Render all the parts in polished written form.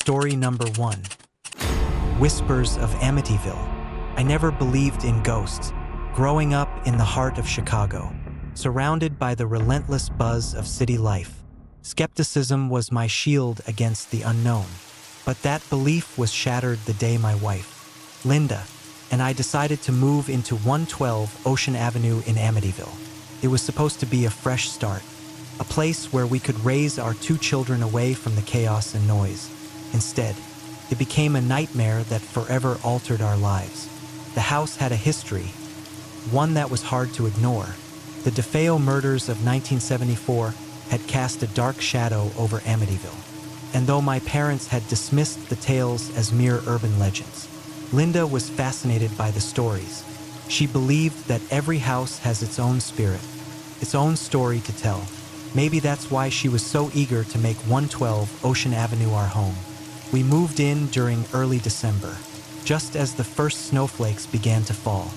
Story number 1. Whispers of Amityville. I never believed in ghosts. Growing up in the heart of Chicago, surrounded by the relentless buzz of city life, skepticism was my shield against the unknown. But that belief was shattered the day my wife, Linda, and I decided to move into 112 Ocean Avenue in Amityville. It was supposed to be a fresh start, a place where we could raise our 2 children away from the chaos and noise. Instead, it became a nightmare that forever altered our lives. The house had a history, one that was hard to ignore. The DeFeo murders of 1974 had cast a dark shadow over Amityville. And though my parents had dismissed the tales as mere urban legends, Linda was fascinated by the stories. She believed that every house has its own spirit, its own story to tell. Maybe that's why she was so eager to make 112 Ocean Avenue our home. We moved in during early December, just as the first snowflakes began to fall,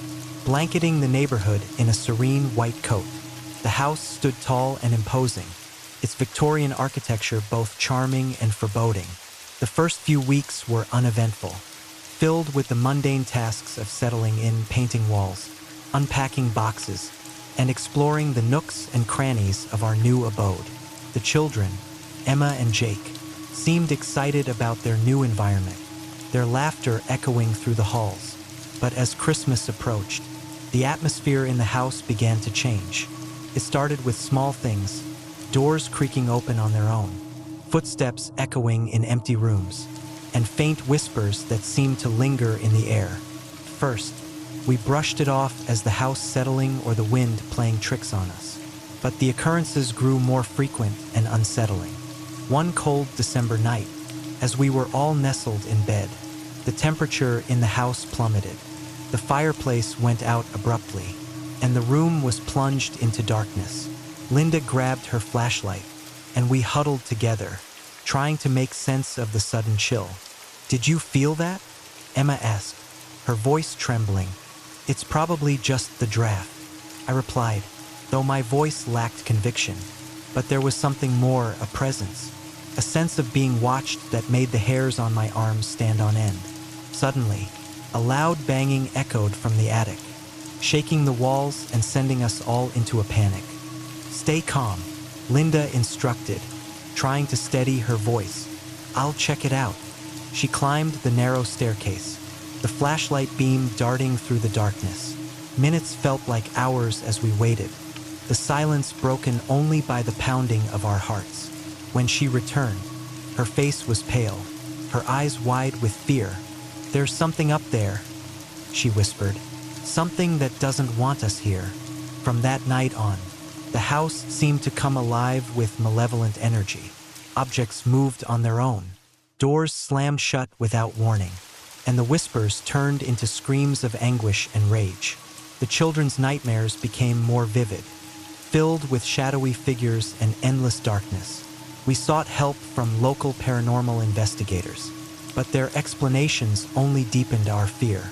blanketing the neighborhood in a serene white coat. The house stood tall and imposing, its Victorian architecture both charming and foreboding. The first few weeks were uneventful, filled with the mundane tasks of settling in, painting walls, unpacking boxes, and exploring the nooks and crannies of our new abode. The children, Emma and Jake, seemed excited about their new environment, their laughter echoing through the halls. But as Christmas approached, the atmosphere in the house began to change. It started with small things, doors creaking open on their own, footsteps echoing in empty rooms, and faint whispers that seemed to linger in the air. First, we brushed it off as the house settling or the wind playing tricks on us. But the occurrences grew more frequent and unsettling. One cold December night, as we were all nestled in bed, the temperature in the house plummeted. The fireplace went out abruptly, and the room was plunged into darkness. Linda grabbed her flashlight, and we huddled together, trying to make sense of the sudden chill. "Did you feel that?" Emma asked, her voice trembling. "It's probably just the draft," I replied, though my voice lacked conviction. But there was something more, a presence, a sense of being watched that made the hairs on my arms stand on end. Suddenly, a loud banging echoed from the attic, shaking the walls and sending us all into a panic. "Stay calm," Linda instructed, trying to steady her voice. "I'll check it out." She climbed the narrow staircase, the flashlight beam darting through the darkness. Minutes felt like hours as we waited, the silence broken only by the pounding of our hearts. When she returned, her face was pale, her eyes wide with fear. "There's something up there," she whispered. "Something that doesn't want us here." From that night on, the house seemed to come alive with malevolent energy. Objects moved on their own, doors slammed shut without warning, and the whispers turned into screams of anguish and rage. The children's nightmares became more vivid, filled with shadowy figures and endless darkness. We sought help from local paranormal investigators, but their explanations only deepened our fear,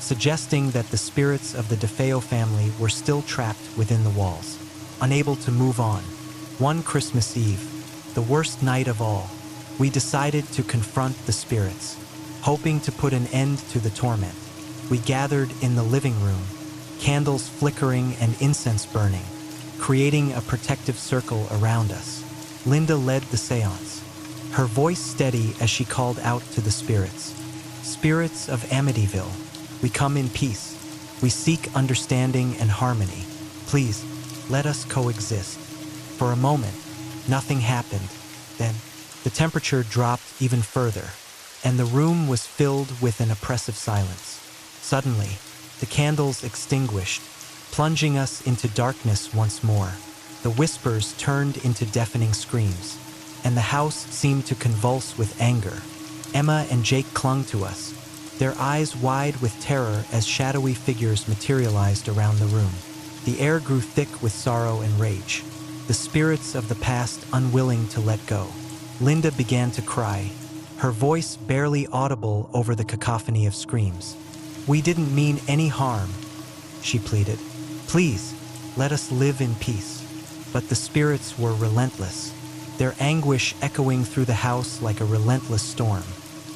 suggesting that the spirits of the DeFeo family were still trapped within the walls, unable to move on. One Christmas Eve, the worst night of all, we decided to confront the spirits, hoping to put an end to the torment. We gathered in the living room, candles flickering and incense burning, creating a protective circle around us. Linda led the seance, her voice steady as she called out to the spirits. "Spirits of Amityville, we come in peace. We seek understanding and harmony. Please, let us coexist." For a moment, nothing happened. Then, the temperature dropped even further, and the room was filled with an oppressive silence. Suddenly, the candles extinguished, plunging us into darkness once more. The whispers turned into deafening screams, and the house seemed to convulse with anger. Emma and Jake clung to us, their eyes wide with terror as shadowy figures materialized around the room. The air grew thick with sorrow and rage, the spirits of the past unwilling to let go. Linda began to cry, her voice barely audible over the cacophony of screams. "We didn't mean any harm," she pleaded. "Please, let us live in peace." But the spirits were relentless. their anguish echoing through the house like a relentless storm.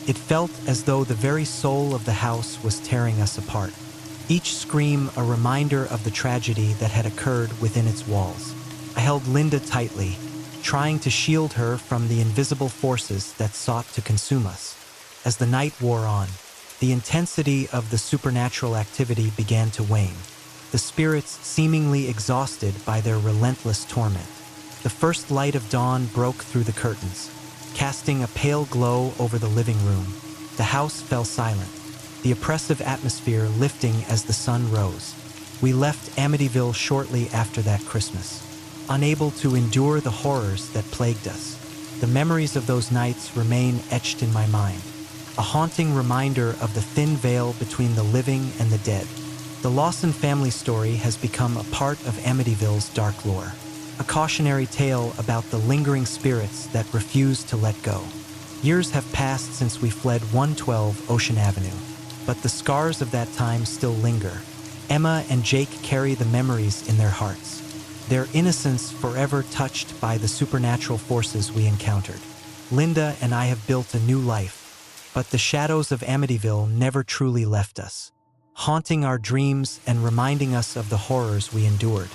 It felt as though the very soul of the house was tearing us apart, each scream a reminder of the tragedy that had occurred within its walls. I held Linda tightly, trying to shield her from the invisible forces that sought to consume us. As the night wore on, the intensity of the supernatural activity began to wane, the spirits seemingly exhausted by their relentless torment. The first light of dawn broke through the curtains, casting a pale glow over the living room. The house fell silent, the oppressive atmosphere lifting as the sun rose. We left Amityville shortly after that Christmas, unable to endure the horrors that plagued us. The memories of those nights remain etched in my mind, a haunting reminder of the thin veil between the living and the dead. The Lawson family story has become a part of Amityville's dark lore, a cautionary tale about the lingering spirits that refuse to let go. Years have passed since we fled 112 Ocean Avenue, but the scars of that time still linger. Emma and Jake carry the memories in their hearts, their innocence forever touched by the supernatural forces we encountered. Linda and I have built a new life, but the shadows of Amityville never truly left us, haunting our dreams and reminding us of the horrors we endured.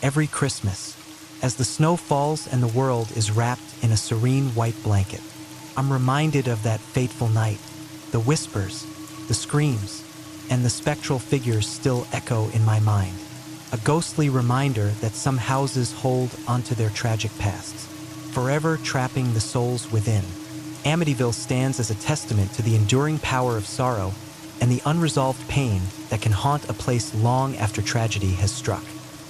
Every Christmas, as the snow falls and the world is wrapped in a serene white blanket, I'm reminded of that fateful night. The whispers, the screams, and the spectral figures still echo in my mind, a ghostly reminder that some houses hold onto their tragic pasts, forever trapping the souls within. Amityville stands as a testament to the enduring power of sorrow and the unresolved pain that can haunt a place long after tragedy has struck.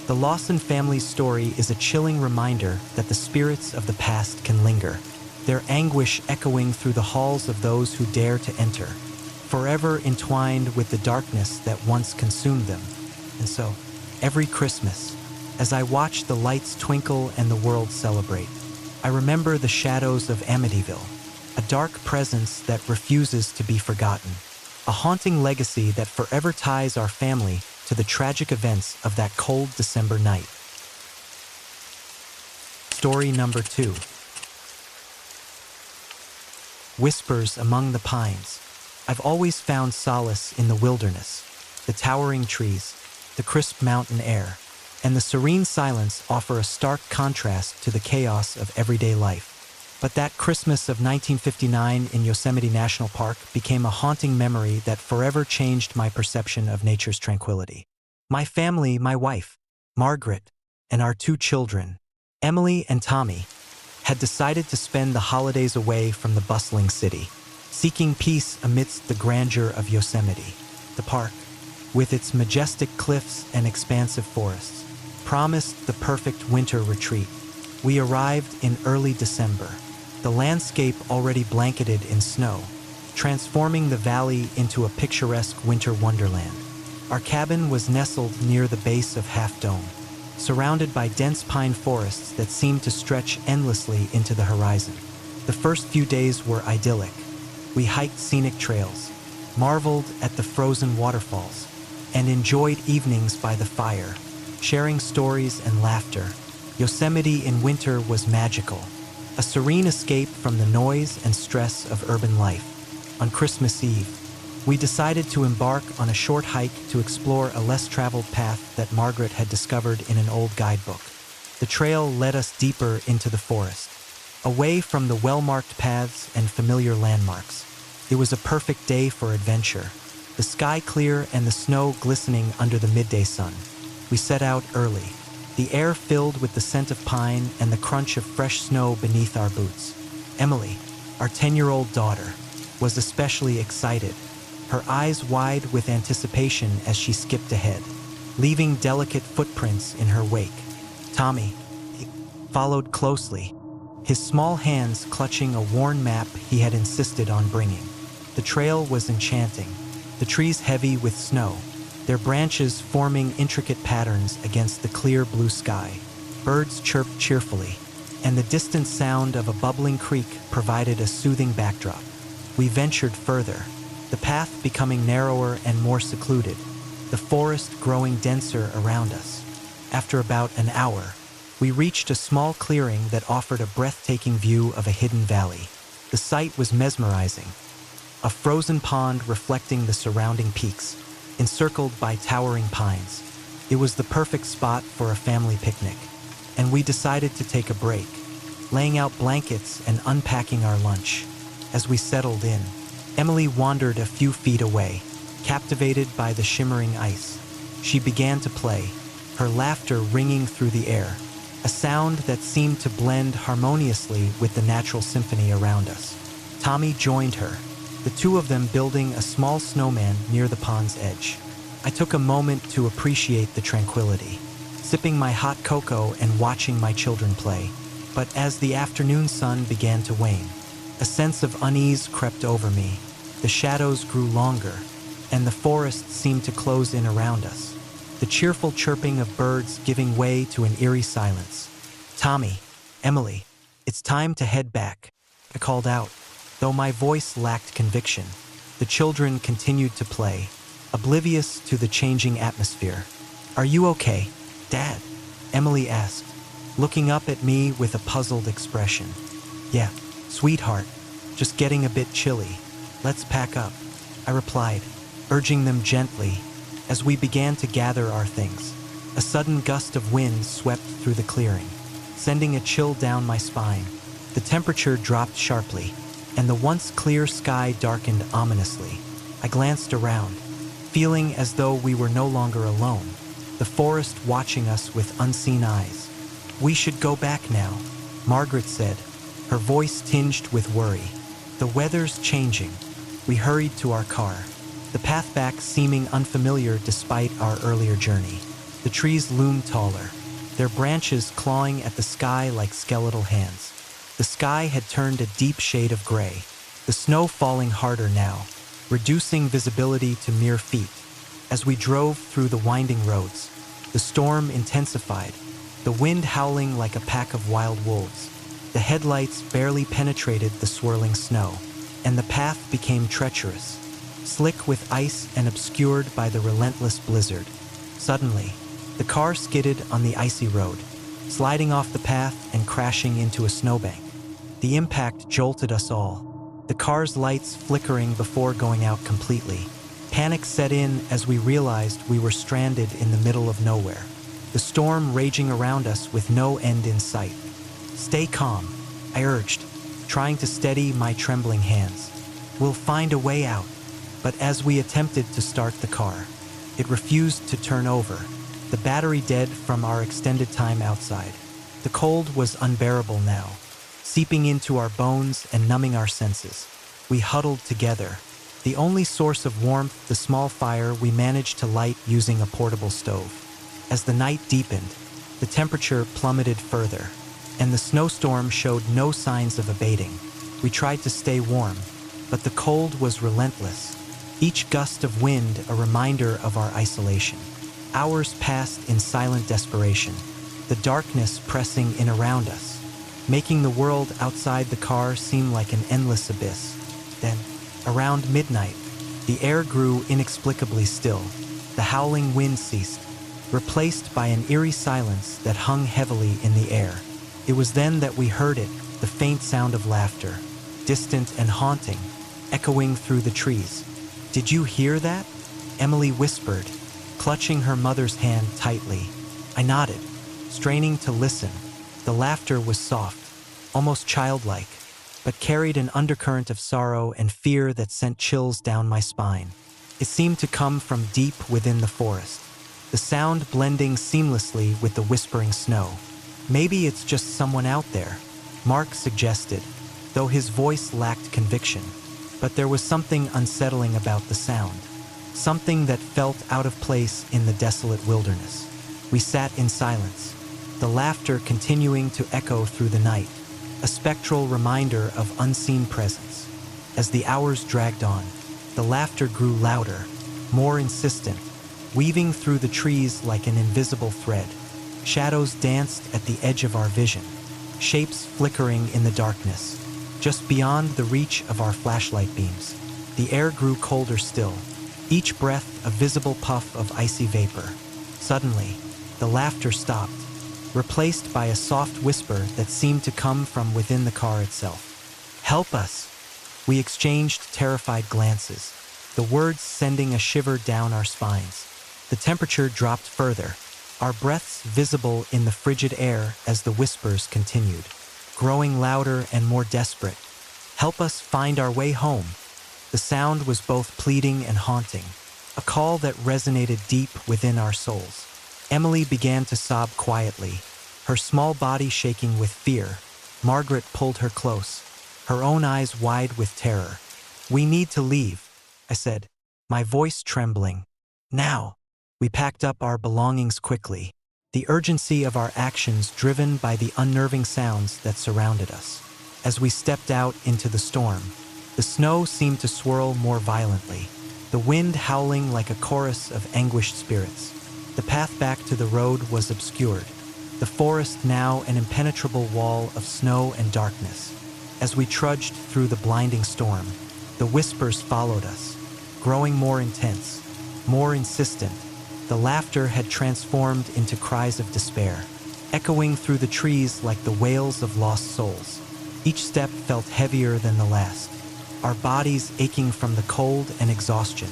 The Lawson family's story is a chilling reminder that the spirits of the past can linger, their anguish echoing through the halls of those who dare to enter, forever entwined with the darkness that once consumed them. And so, every Christmas, as I watch the lights twinkle and the world celebrate, I remember the shadows of Amityville, a dark presence that refuses to be forgotten, a haunting legacy that forever ties our family to the tragic events of that cold December night. Story number 2. Whispers among the pines. I've always found solace in the wilderness, the towering trees, the crisp mountain air, and the serene silence offer a stark contrast to the chaos of everyday life. But that Christmas of 1959 in Yosemite National Park became a haunting memory that forever changed my perception of nature's tranquility. My family, my wife, Margaret, and our 2 children, Emily and Tommy, had decided to spend the holidays away from the bustling city, seeking peace amidst the grandeur of Yosemite. The park, with its majestic cliffs and expansive forests, promised the perfect winter retreat. We arrived in early December, the landscape already blanketed in snow, transforming the valley into a picturesque winter wonderland. Our cabin was nestled near the base of Half Dome, surrounded by dense pine forests that seemed to stretch endlessly into the horizon. The first few days were idyllic. We hiked scenic trails, marveled at the frozen waterfalls, and enjoyed evenings by the fire, sharing stories and laughter. Yosemite in winter was magical, a serene escape from the noise and stress of urban life. On Christmas Eve, we decided to embark on a short hike to explore a less-traveled path that Margaret had discovered in an old guidebook. The trail led us deeper into the forest, away from the well-marked paths and familiar landmarks. It was a perfect day for adventure, the sky clear and the snow glistening under the midday sun. We set out early, the air filled with the scent of pine and the crunch of fresh snow beneath our boots. Emily, our 10-year-old daughter, was especially excited, her eyes wide with anticipation as she skipped ahead, leaving delicate footprints in her wake. Tommy followed closely, his small hands clutching a worn map he had insisted on bringing. The trail was enchanting, the trees heavy with snow, their branches forming intricate patterns against the clear blue sky. Birds chirped cheerfully, and the distant sound of a bubbling creek provided a soothing backdrop. We ventured further, the path becoming narrower and more secluded, the forest growing denser around us. After about an hour, We reached a small clearing that offered a breathtaking view of a hidden valley. The sight was mesmerizing. A frozen pond reflecting the surrounding peaks, encircled by towering pines. It was the perfect spot for a family picnic, and we decided to take a break, laying out blankets and unpacking our lunch. As we settled in, Emily wandered a few feet away, captivated by the shimmering ice. She began to play, her laughter ringing through the air, a sound that seemed to blend harmoniously with the natural symphony around us. Tommy joined her, the two of them building a small snowman near the pond's edge. I took a moment to appreciate the tranquility, sipping my hot cocoa and watching my children play. But as the afternoon sun began to wane, a sense of unease crept over me. The shadows grew longer, and the forest seemed to close in around us, the cheerful chirping of birds giving way to an eerie silence. "Tommy, Emily, it's time to head back," I called out, though my voice lacked conviction. The children continued to play, oblivious to the changing atmosphere. "Are you okay, Dad?" Emily asked, looking up at me with a puzzled expression. "Yeah, sweetheart, just getting a bit chilly. Let's pack up," I replied, urging them gently as we began to gather our things. A sudden gust of wind swept through the clearing, sending a chill down my spine. The temperature dropped sharply, and the once clear sky darkened ominously. I glanced around, feeling as though we were no longer alone, the forest watching us with unseen eyes. "We should go back now," Margaret said, her voice tinged with worry. "The weather's changing." We hurried to our car, the path back seeming unfamiliar despite our earlier journey. The trees loomed taller, their branches clawing at the sky like skeletal hands. The sky had turned a deep shade of gray, the snow falling harder now, reducing visibility to mere feet. As we drove through the winding roads, the storm intensified, the wind howling like a pack of wild wolves. The headlights barely penetrated the swirling snow, and the path became treacherous, slick with ice and obscured by the relentless blizzard. Suddenly, the car skidded on the icy road, sliding off the path and crashing into a snowbank. The impact jolted us all, the car's lights flickering before going out completely. Panic set in as we realized we were stranded in the middle of nowhere, the storm raging around us with no end in sight. "Stay calm," I urged, trying to steady my trembling hands. "We'll find a way out." But as we attempted to start the car, it refused to turn over, the battery dead from our extended time outside. The cold was unbearable now, seeping into our bones and numbing our senses. We huddled together, the only source of warmth the small fire we managed to light using a portable stove. As the night deepened, the temperature plummeted further, and the snowstorm showed no signs of abating. We tried to stay warm, but the cold was relentless, each gust of wind a reminder of our isolation. Hours passed in silent desperation, the darkness pressing in around us, making the world outside the car seem like an endless abyss. Then, around midnight, the air grew inexplicably still. The howling wind ceased, replaced by an eerie silence that hung heavily in the air. It was then that we heard it, the faint sound of laughter, distant and haunting, echoing through the trees. "Did you hear that?" Emily whispered, clutching her mother's hand tightly. I nodded, straining to listen. The laughter was soft, almost childlike, but carried an undercurrent of sorrow and fear that sent chills down my spine. It seemed to come from deep within the forest, the sound blending seamlessly with the whispering snow. "Maybe it's just someone out there," Mark suggested, though his voice lacked conviction. But there was something unsettling about the sound, something that felt out of place in the desolate wilderness. We sat in silence, the laughter continuing to echo through the night, a spectral reminder of unseen presence. As the hours dragged on, the laughter grew louder, more insistent, weaving through the trees like an invisible thread. Shadows danced at the edge of our vision, shapes flickering in the darkness, just beyond the reach of our flashlight beams. The air grew colder still, each breath a visible puff of icy vapor. Suddenly, the laughter stopped, replaced by a soft whisper that seemed to come from within the car itself. "Help us!" We exchanged terrified glances, the words sending a shiver down our spines. The temperature dropped further, our breaths visible in the frigid air as the whispers continued, growing louder and more desperate. "Help us find our way home." The sound was both pleading and haunting, a call that resonated deep within our souls. Emily began to sob quietly, her small body shaking with fear. Margaret pulled her close, her own eyes wide with terror. "We need to leave," I said, my voice trembling. "Now." We packed up our belongings quickly, the urgency of our actions driven by the unnerving sounds that surrounded us. As we stepped out into the storm, the snow seemed to swirl more violently, the wind howling like a chorus of anguished spirits. The path back to the road was obscured, the forest now an impenetrable wall of snow and darkness. As we trudged through the blinding storm, the whispers followed us, growing more intense, more insistent. The laughter had transformed into cries of despair, echoing through the trees like the wails of lost souls. Each step felt heavier than the last, our bodies aching from the cold and exhaustion.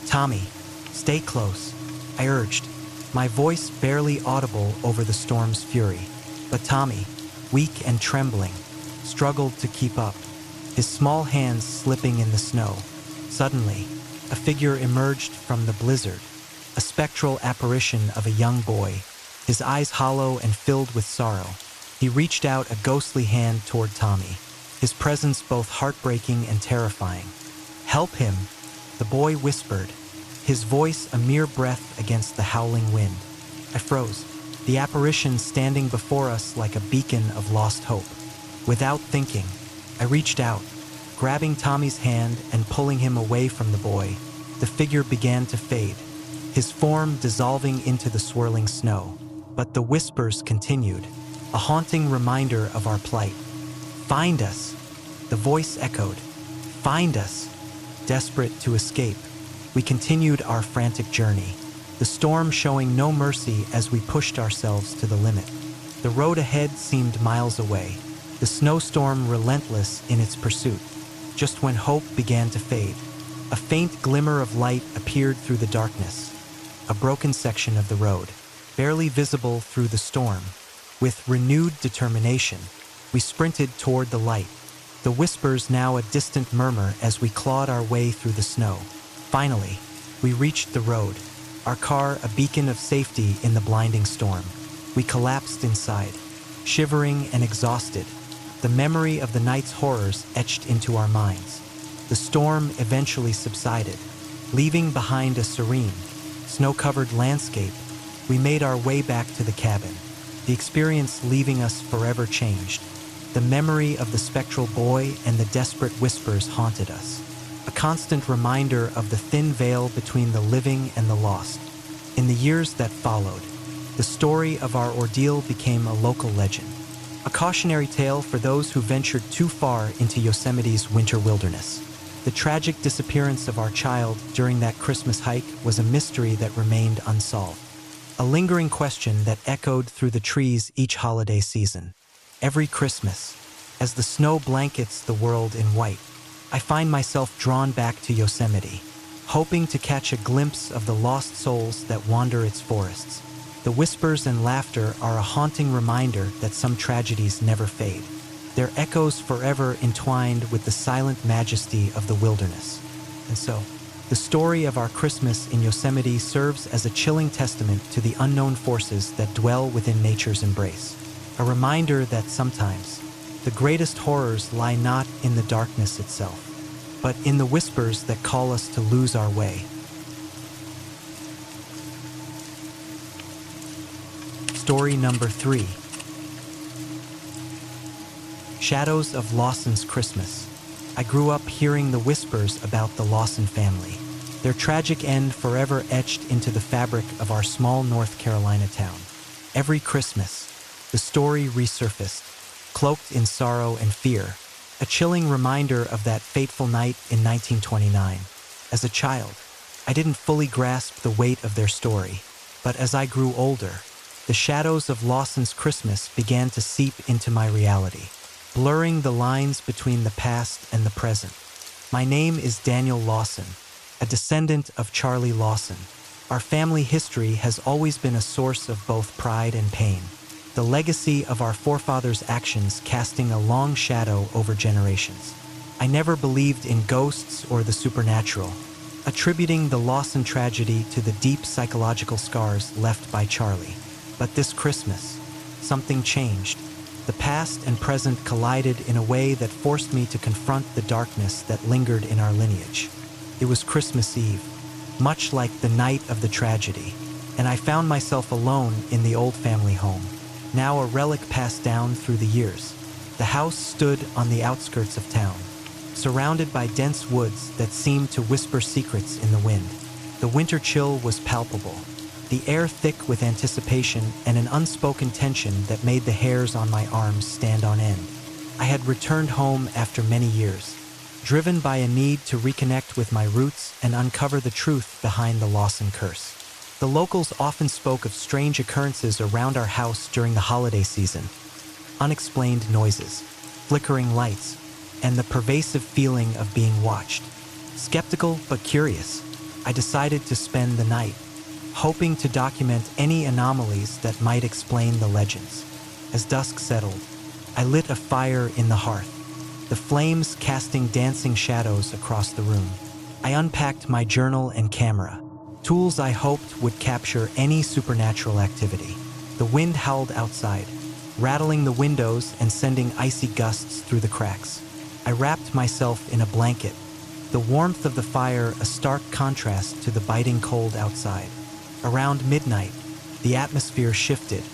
"Tommy, stay close," I urged, my voice barely audible over the storm's fury. But Tommy, weak and trembling, struggled to keep up, his small hands slipping in the snow. Suddenly, a figure emerged from the blizzard, a spectral apparition of a young boy, his eyes hollow and filled with sorrow. He reached out a ghostly hand toward Tommy, his presence both heartbreaking and terrifying. "Help him," the boy whispered, his voice a mere breath against the howling wind. I froze, the apparition standing before us like a beacon of lost hope. Without thinking, I reached out, grabbing Tommy's hand and pulling him away from the boy. The figure began to fade, his form dissolving into the swirling snow. But the whispers continued, a haunting reminder of our plight. "Find us," the voice echoed. "Find us." Desperate to escape, we continued our frantic journey, the storm showing no mercy as we pushed ourselves to the limit. The road ahead seemed miles away, the snowstorm relentless in its pursuit. Just when hope began to fade, a faint glimmer of light appeared through the darkness, a broken section of the road, barely visible through the storm. With renewed determination, we sprinted toward the light, the whispers now a distant murmur as we clawed our way through the snow. Finally, we reached the road, our car a beacon of safety in the blinding storm. We collapsed inside, shivering and exhausted, the memory of the night's horrors etched into our minds. The storm eventually subsided, leaving behind a serene, snow-covered landscape. We made our way back to the cabin, the experience leaving us forever changed. The memory of the spectral boy and the desperate whispers haunted us, a constant reminder of the thin veil between the living and the lost. In the years that followed, the story of our ordeal became a local legend, a cautionary tale for those who ventured too far into Yosemite's winter wilderness. The tragic disappearance of our child during that Christmas hike was a mystery that remained unsolved, a lingering question that echoed through the trees each holiday season. Every Christmas, as the snow blankets the world in white, I find myself drawn back to Yosemite, hoping to catch a glimpse of the lost souls that wander its forests. The whispers and laughter are a haunting reminder that some tragedies never fade, their echoes forever entwined with the silent majesty of the wilderness. And so, the story of our Christmas in Yosemite serves as a chilling testament to the unknown forces that dwell within nature's embrace, a reminder that sometimes the greatest horrors lie not in the darkness itself, but in the whispers that call us to lose our way. Story number 3. Shadows of Lawson's Christmas. I grew up hearing the whispers about the Lawson family, their tragic end forever etched into the fabric of our small North Carolina town. Every Christmas, the story resurfaced, cloaked in sorrow and fear, a chilling reminder of that fateful night in 1929. As a child, I didn't fully grasp the weight of their story, but as I grew older, the shadows of Lawson's Christmas began to seep into my reality, blurring the lines between the past and the present. My name is Daniel Lawson, a descendant of Charlie Lawson. Our family history has always been a source of both pride and pain, the legacy of our forefathers' actions casting a long shadow over generations. I never believed in ghosts or the supernatural, attributing the Lawson tragedy to the deep psychological scars left by Charlie. But this Christmas, something changed. The past and present collided in a way that forced me to confront the darkness that lingered in our lineage. It was Christmas Eve, much like the night of the tragedy, and I found myself alone in the old family home, now a relic passed down through the years. The house stood on the outskirts of town, surrounded by dense woods that seemed to whisper secrets in the wind. The winter chill was palpable, the air thick with anticipation and an unspoken tension that made the hairs on my arms stand on end. I had returned home after many years, driven by a need to reconnect with my roots and uncover the truth behind the Lawson curse. The locals often spoke of strange occurrences around our house during the holiday season. Unexplained noises, flickering lights, and the pervasive feeling of being watched. Skeptical but curious, I decided to spend the night, hoping to document any anomalies that might explain the legends. As dusk settled, I lit a fire in the hearth, the flames casting dancing shadows across the room. I unpacked my journal and camera, tools I hoped would capture any supernatural activity. The wind howled outside, rattling the windows and sending icy gusts through the cracks. I wrapped myself in a blanket, the warmth of the fire a stark contrast to the biting cold outside. Around midnight, the atmosphere shifted.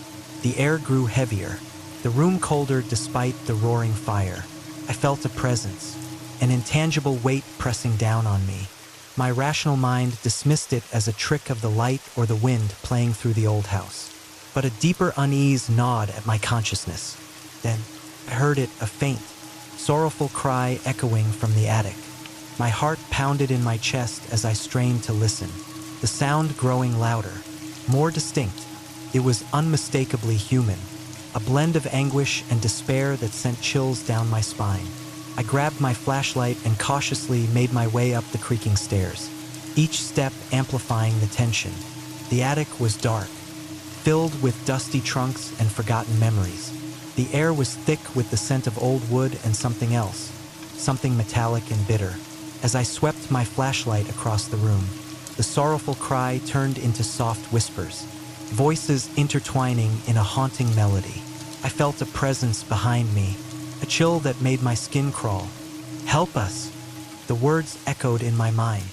The air grew heavier, the room colder despite the roaring fire. I felt a presence, an intangible weight pressing down on me. My rational mind dismissed it as a trick of the light or the wind playing through the old house. But a deeper unease gnawed at my consciousness. Then I heard it, a faint, sorrowful cry echoing from the attic. My heart pounded in my chest as I strained to listen, the sound growing louder, more distinct. It was unmistakably human, a blend of anguish and despair that sent chills down my spine. I grabbed my flashlight and cautiously made my way up the creaking stairs, each step amplifying the tension. The attic was dark, filled with dusty trunks and forgotten memories. The air was thick with the scent of old wood and something else, something metallic and bitter. As I swept my flashlight across the room, the sorrowful cry turned into soft whispers, voices intertwining in a haunting melody. I felt a presence behind me, a chill that made my skin crawl. "Help us!" The words echoed in my mind,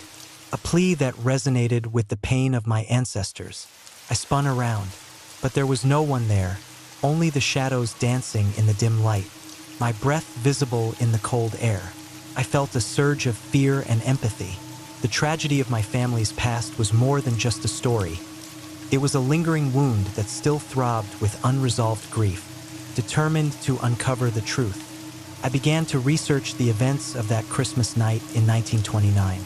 a plea that resonated with the pain of my ancestors. I spun around, but there was no one there, only the shadows dancing in the dim light, my breath visible in the cold air. I felt a surge of fear and empathy. The tragedy of my family's past was more than just a story. It was a lingering wound that still throbbed with unresolved grief. Determined to uncover the truth, I began to research the events of that Christmas night in 1929.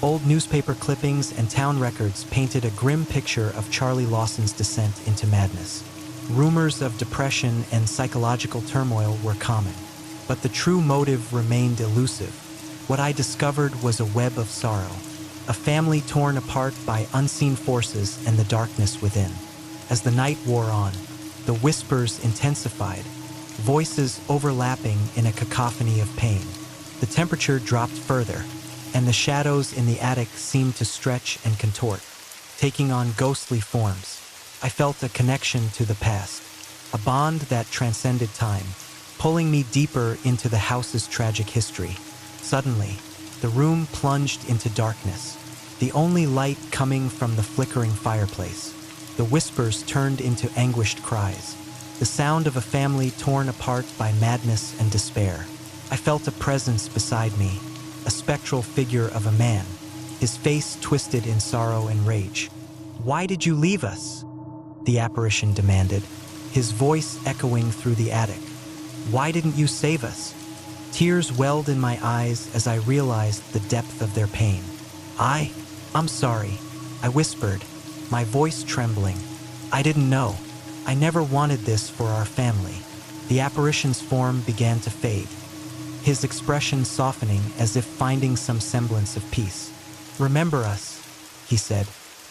Old newspaper clippings and town records painted a grim picture of Charlie Lawson's descent into madness. Rumors of depression and psychological turmoil were common, but the true motive remained elusive. What I discovered was a web of sorrow, a family torn apart by unseen forces and the darkness within. As the night wore on, the whispers intensified, voices overlapping in a cacophony of pain. The temperature dropped further, and the shadows in the attic seemed to stretch and contort, taking on ghostly forms. I felt a connection to the past, a bond that transcended time, pulling me deeper into the house's tragic history. Suddenly, the room plunged into darkness, the only light coming from the flickering fireplace. The whispers turned into anguished cries, the sound of a family torn apart by madness and despair. I felt a presence beside me, a spectral figure of a man, his face twisted in sorrow and rage. "Why did you leave us?" the apparition demanded, his voice echoing through the attic. "Why didn't you save us?" Tears welled in my eyes as I realized the depth of their pain. I'm sorry," I whispered, my voice trembling. "I didn't know." I never wanted this for our family. The apparition's form began to fade, his expression softening as if finding some semblance of peace. "Remember us," he said,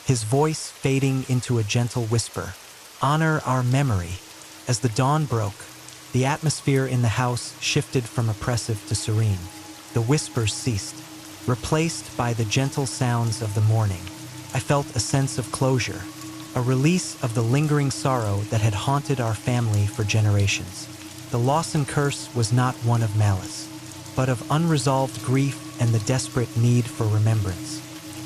his voice fading into a gentle whisper. "Honor our memory." As the dawn broke, the atmosphere in the house shifted from oppressive to serene. The whispers ceased, replaced by the gentle sounds of the morning. I felt a sense of closure, a release of the lingering sorrow that had haunted our family for generations. The Lawson curse was not one of malice, but of unresolved grief and the desperate need for remembrance.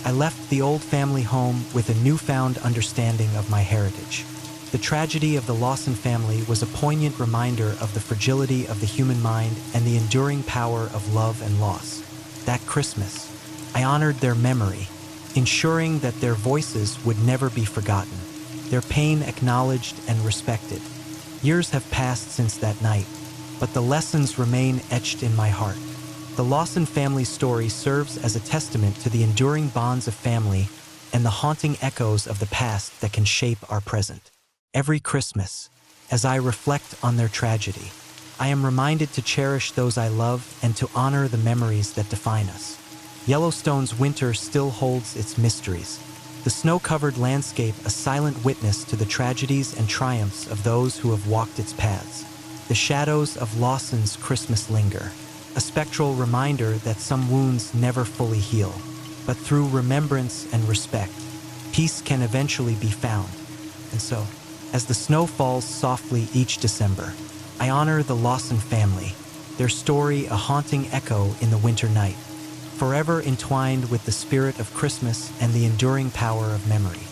I left the old family home with a newfound understanding of my heritage. The tragedy of the Lawson family was a poignant reminder of the fragility of the human mind and the enduring power of love and loss. That Christmas, I honored their memory, ensuring that their voices would never be forgotten, their pain acknowledged and respected. Years have passed since that night, but the lessons remain etched in my heart. The Lawson family story serves as a testament to the enduring bonds of family and the haunting echoes of the past that can shape our present. Every Christmas, as I reflect on their tragedy, I am reminded to cherish those I love and to honor the memories that define us. Yellowstone's winter still holds its mysteries, the snow-covered landscape a silent witness to the tragedies and triumphs of those who have walked its paths. The shadows of Lawson's Christmas linger, a spectral reminder that some wounds never fully heal, but through remembrance and respect, peace can eventually be found. And so, as the snow falls softly each December, I honor the Lawson family, their story a haunting echo in the winter night, forever entwined with the spirit of Christmas and the enduring power of memory.